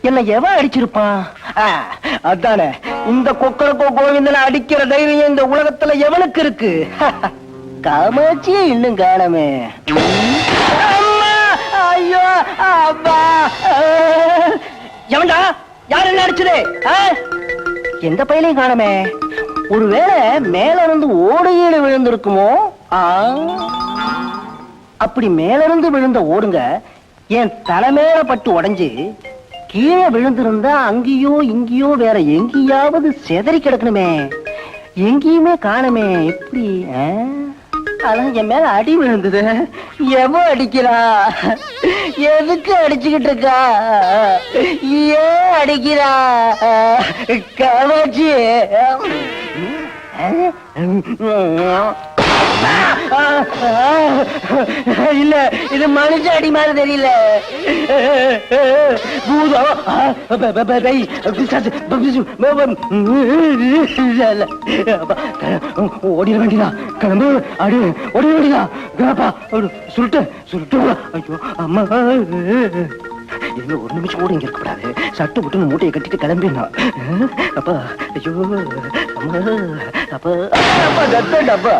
என்ன எவன் அடிச்சிருப்பான்? அதானே, இந்த கொக்கரக்கோ கோவிந்தனை அடிக்கிற தைரியம் இந்த உலகத்துல எவனுக்கு இருக்கு? காமாட்சியே இன்னும் காணமே. ஐயோ அப்பா! எவன்டா? யார் என்ன அடிச்சது? எந்த பையனையும் காணமே. ஒருவேளை மேல இருந்து ஓடையில விழுந்திருக்குமோ? அப்படி மேல இருந்து விழுந்த ஓடுங்க என் தலைமையில பட்டு உடைஞ்சு கீழே விழுந்திருந்தா அங்கேயோ இங்கேயோ வேற எங்கேயாவது செதறி கிடக்கணுமே. எங்கேயுமே காணுமே. எப்படி? அதான் என் மேல அடி விழுந்தது. எவோ அடிக்கிறா? எதுக்கு அடிச்சுக்கிட்டு இருக்கா? ஏன் அடிக்கிறா? காமாட்சி! இல்ல, இது மனுஷ அடி மாதிரி தெரியல. ஓடிட வேண்டியதா? கிளம்பு, அடி ஓடிட வேண்டியதா? சுருட்டு சுருட்டு. ஐயோ அம்மா, இன்னும் ஒரு நிமிஷம் கூட இங்க இருக்கக்கூடாது. சட்டு புட்டு மூட்டையை கட்டிட்டு கிளம்பினா. அப்பா, ஐயோ அம்மா, அப்பா அப்பா கத்தப்பா.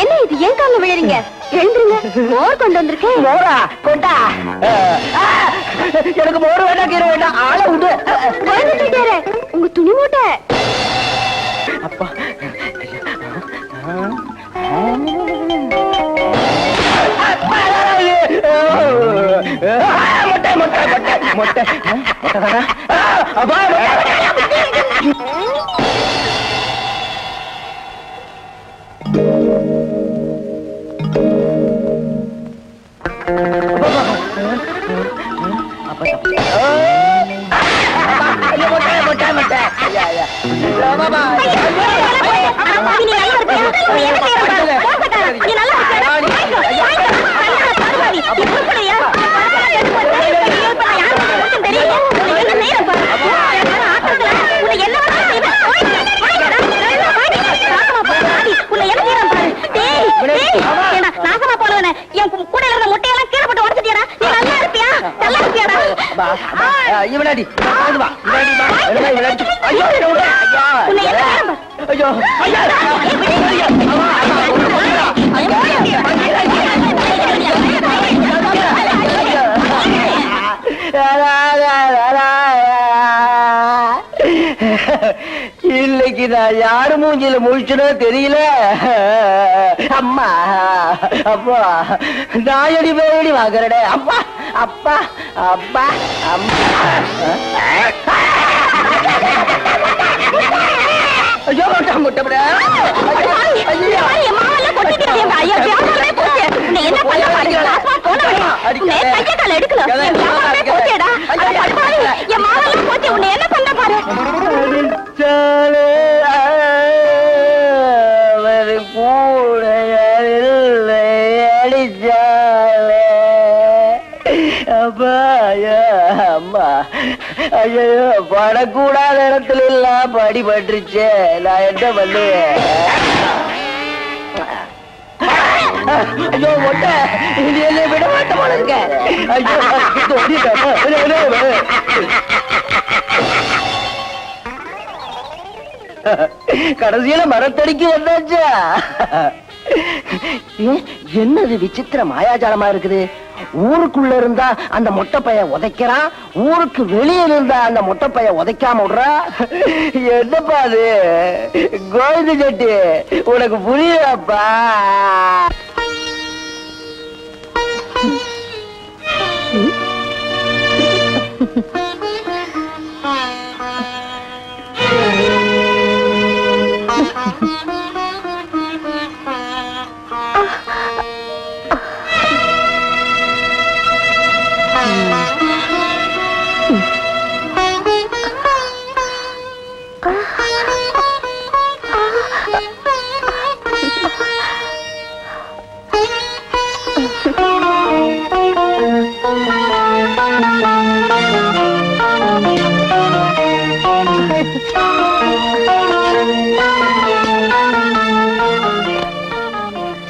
என்ன இது? ஏன் கால விழுறீங்க? எழுந்துருங்க. மோர் கொண்டு வந்திருக்கேன். மோரா? கொண்டா. எனக்கு மோர் வேண்டாம், கீரை வேண்டாம். ஆளை விடு. உங்க துணி மூட்டை. அப்பா, மொட்டை மொட்டை மொட்டை மொட்டை மொட்டை. அப்பா இவனாடி இன்னைக்கு நான் யாரு மூஞ்சில முழிச்சுனோ தெரியல. அம்மா அப்பா, நாயடி பேடி வாங்குறடே. அப்பா அப்பா அப்பா அம்மா. ஐயோ முட்டை முட்டை. அம்மா, ஐயோ படக்கூடாத இடத்துல எல்லாம் படிபட்டுருச்சே. நான் என்ன பண்ணுவேன்? ஐயோ மொட்டை, இது என்ன விட மாட்டேன் போல இருக்க. ஐயோ கடைசியில மரத்தடிக்கு வந்தாச்சா? என்னது விசித்திர மாயாஜாலமா இருக்குது? ஊருக்குள்ள இருந்தா அந்த மொட்டை பைய உதைக்கிறான், ஊருக்கு வெளியே இருந்தா அந்த மொட்டை பைய உதைக்காம விடுறா. என்னப்பா அது? கோவிந்த செட்டி, உனக்கு புரியுதாப்பா?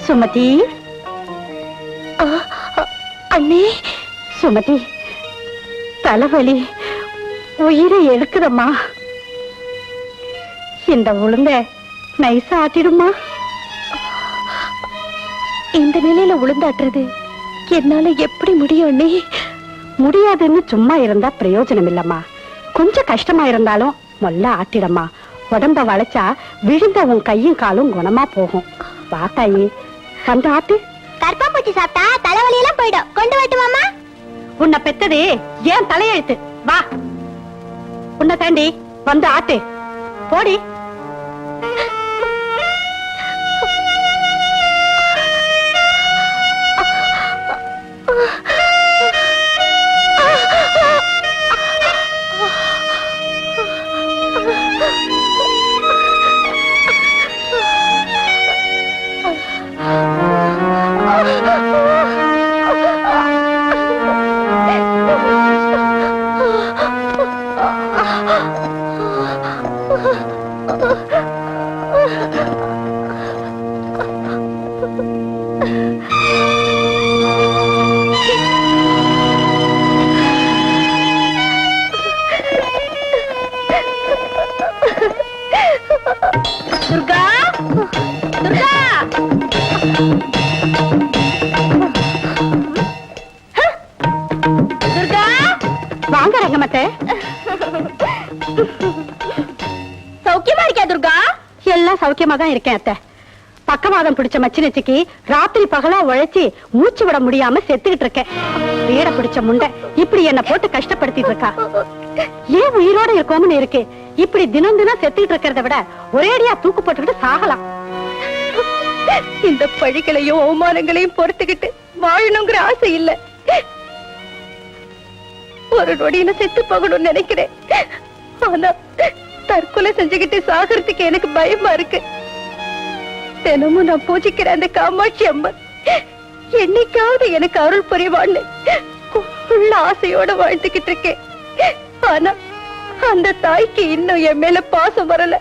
சுமதி, அண்ணே. சுமதி, தலைவலி உயிரை எடுக்குதம்மா. இந்த உளுந்த நைசா ஆட்டிடுமா. இந்த நிலையில உளுந்தாட்டுறது என்னால எப்படி முடியும்? நீ முடியாதுன்னு சும்மா இருந்தா பிரயோஜனம் இல்லம்மா. கொஞ்சம் கஷ்டமா இருந்தாலும் மொல்ல ஆட்டிடம்மா. உடம்ப வளைச்சா விழுந்த உன் கையும் காலும் குணமா போகும். வா தாயி, வந்து ஆட்டு. கற்பாம்பூச்சி சாப்பிட்டா தலைவலி எல்லாம் போயிடும். கொண்டு வரட்டுமாமா? உன்னை பெத்தது ஏன் தலையெழுத்து. வா, உன்னை தாண்டி வந்து ஆட்டு. போடி. துர்கா, துர்கா, துர்கா. வாங்க ரங்கமத்தை. சௌக்கியமா இருக்கியா துர்கா? எல்லாம் சௌக்கியமா தான் இருக்கேன் அத்தை. பக்கவாதம் பிடிச்ச மச்சினச்சிக்கு ராத்திரி பகலா உழைச்சி மூச்சு விட முடியாம செத்துக்கிட்டு இருக்கேன். வீட பிடிச்ச முண்டை இப்படி என்ன போட்டு கஷ்டப்படுத்திட்டு இருக்கா. ஏன் உயிரோட இருக்கோம்னு இருக்கு. இப்படி தினம் தினம் செத்துக்கிட்டு இருக்கிறத விட ஒரேடியா தூக்கு போட்டுக்கிட்டு சாகலாம். இந்த பழிகளையும் அவமானங்களையும் பொறுத்துக்கிட்டு வாழணுங்கிற ஆசை இல்ல. ஒரு நொடியில செத்து போகணும்னு நினைக்கிறேன். ஆனா தற்கொலை செஞ்சுக்கிட்டு சாகிறதுக்கு எனக்கு பயமா இருக்கு. தினமும் நான் பூஜிக்கிற அந்த காமாட்சி அம்மன் என்னைக்காவது எனக்கு அருள் புரிவான்னு உள்ள ஆசையோட வாழ்ந்துகிட்டு இருக்கேன். ஆனா அந்த தாய்க்கு இன்னும் என் மேல பாசம் வரல.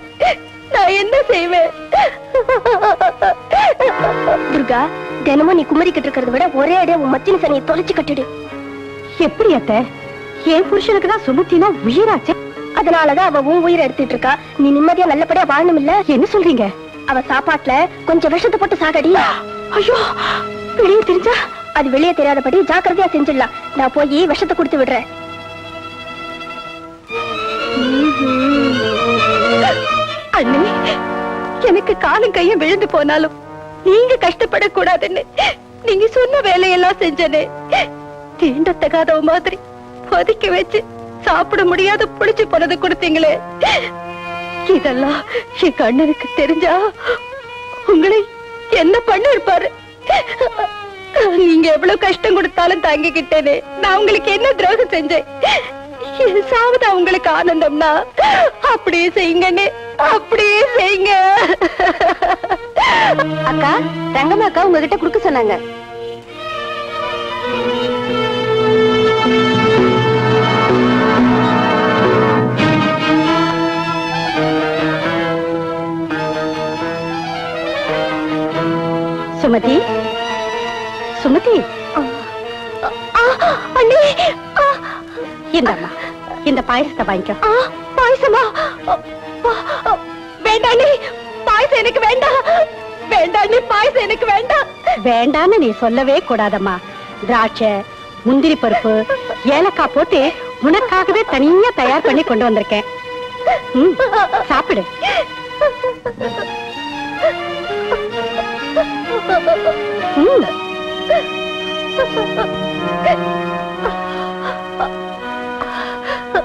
நான் என்ன செய்வேன்? துர்கா, தினமும் நீ குமரிக்கிட்டு இருக்கிறத விட ஒரே அடியா உன் மத்தின சனியை தொலைச்சு கட்டிடு. எப்படி அத்தை? என் புருஷனுக்கு தான் சுமத்தினா உயிராச்சு. அதனாலதான் அவ உன் உயிரை எடுத்துட்டு இருக்கா. நீ நிம்மதியா நல்லபடியா வாழணும் இல்ல? என்ன சொல்றீங்க? அவ சாப்பாட்டுல கொஞ்சம் விஷத்தை போட்டு சாகடி. ஐயோ, வெளியே தெரிஞ்சா? அது வெளியே தெரியாதபடி ஜாக்கிரதையா செஞ்சிடலாம். நான் போய் விஷத்தை கொடுத்து விடுறேன். அண்ணே, எனக்கு காலும் கையும் விழுந்து போனாலும் நீங்க கஷ்டப்படக்கூடாதுன்னு நீங்க சொன்ன வேலையெல்லாம் செஞ்சனே. தீண்டத்தகாதவ மாதிரி ஒதுக்கி வச்சு சாப்பிட முடியாத புளிச்சு போனது கொடுத்தீங்களே. இதெல்லாம் என் கண்ணனுக்கு தெரிஞ்சா உங்களை என்ன பண்ண இருப்பாரு? நீங்க எவ்வளவு கஷ்டம் கொடுத்தாலும் தாங்கிக்கிட்டேனே. நான் உங்களுக்கு என்ன துரோகம் செஞ்சேன்? சாவதா உங்களுக்கு ஆனந்தம்னா அப்படியே செய்யுங்கன்னு, அப்படியே செய்யுங்க. அக்கா, ரங்கம்மா அக்கா உங்ககிட்ட குடுக்க சொன்னாங்க. சுமதி, சுமதி, அண்ணே, இந்தம்மா இந்த பாயசத்தை வாங்கிக்கோ. பாயசமா? வேண்டாண்ணே, பாயசம் எனக்கு வேண்டாம். வேண்டாண்ணே, பாயசம் எனக்கு வேண்டாம். வேண்டான்னு நீ சொல்லவே கூடாதம்மா. திராட்சை, முந்திரி பருப்பு, ஏலக்காய் போட்டு உனக்காகவே தனியா தயார் பண்ணி கொண்டு வந்திருக்கேன். சாப்பிடு.